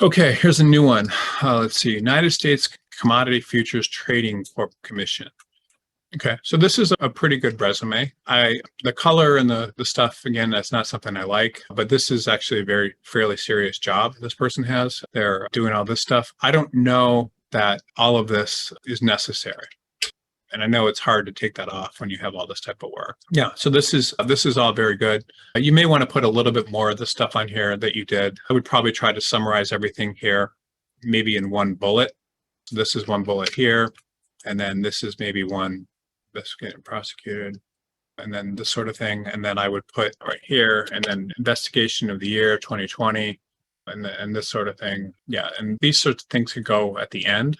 Okay, here's a new one. Let's see, United States Commodity Futures Trading Corp Commission. Okay, so this is a pretty good resume. The color and the stuff, again, that's not something I like, but this is actually a very fairly serious job this person has. They're doing all this stuff. I don't know that all of this is necessary. And I know it's hard to take that off when you have all this type of work. Yeah, so this is all very good. You may want to put a little bit more of the stuff on here that you did. I would probably try to summarize everything here, maybe in one bullet. So this is one bullet here, and then this is maybe one that's getting prosecuted, and then this sort of thing. And then I would put right here, and then investigation of the year 2020, and this sort of thing. Yeah, and these sorts of things could go at the end.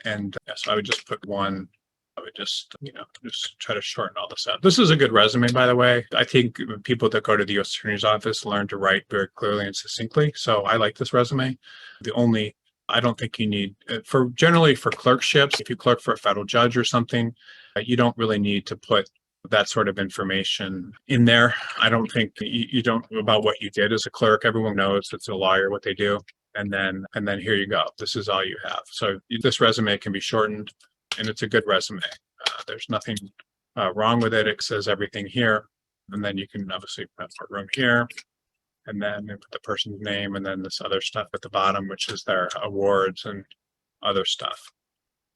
And yeah, so I would just put one. I would just try to shorten all this out. This is a good resume, by the way. I think people that go to the U.S. Attorney's Office learn to write very clearly and succinctly. So I like this resume. I don't think you need, generally for clerkships, if you clerk for a federal judge or something, you don't really need to put that sort of information in there. I don't think you don't about what you did as a clerk. Everyone knows it's a lawyer, what they do. And then here you go. This is all you have. So this resume can be shortened. And it's a good resume. There's nothing wrong with it. It says everything here. And then you can obviously put room here. And then put the person's name and then this other stuff at the bottom, which is their awards and other stuff.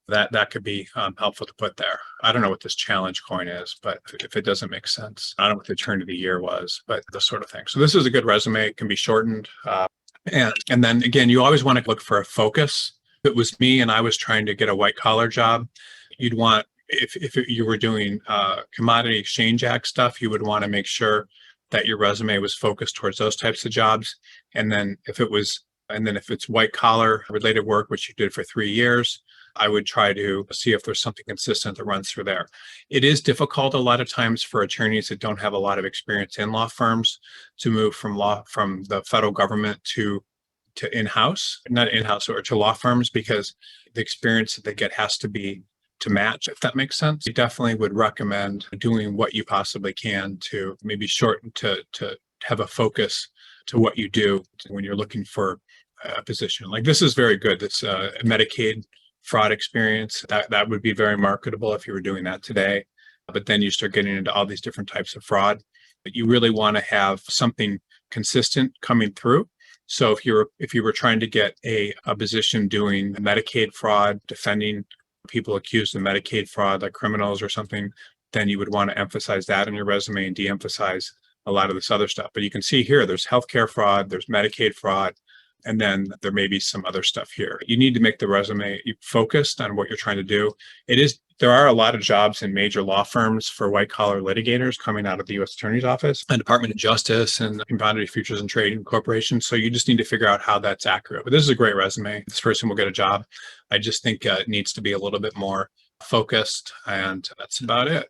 That could be helpful to put there. I don't know what this challenge coin is, but if it doesn't make sense, I don't know what the turn of the year was, but this sort of thing. So this is a good resume. It can be shortened. And then again, you always want to look for a focus. If it was me and I was trying to get a white collar job, you'd want, if you were doing Commodity Exchange Act stuff, you would want to make sure that your resume was focused towards those types of jobs. And then if it's white collar related work, which you did for 3 years, I would try to see if there's something consistent that runs through there. It is difficult a lot of times for attorneys that don't have a lot of experience in law firms to move from the federal government to not in-house or to law firms, because the experience that they get has to be to match, if that makes sense. I definitely would recommend doing what you possibly can to maybe shorten to have a focus to what you do when you're looking for a position. Like this is very good. It's a Medicaid fraud experience. That would be very marketable if you were doing that today. But then you start getting into all these different types of fraud. But you really want to have something consistent coming through. So if you were trying to get a position doing Medicaid fraud, defending people accused of Medicaid fraud, like criminals or something, then you would want to emphasize that in your resume and de-emphasize a lot of this other stuff. But you can see here, there's healthcare fraud, there's Medicaid fraud, and then there may be some other stuff here. You need to make the resume focused on what you're trying to do. There are a lot of jobs in major law firms for white collar litigators coming out of the U.S. Attorney's Office and Department of Justice and Commodity Futures and Trading Corporation. So you just need to figure out how that's accurate. But this is a great resume. This person will get a job. I just think it needs to be a little bit more focused, and that's about it.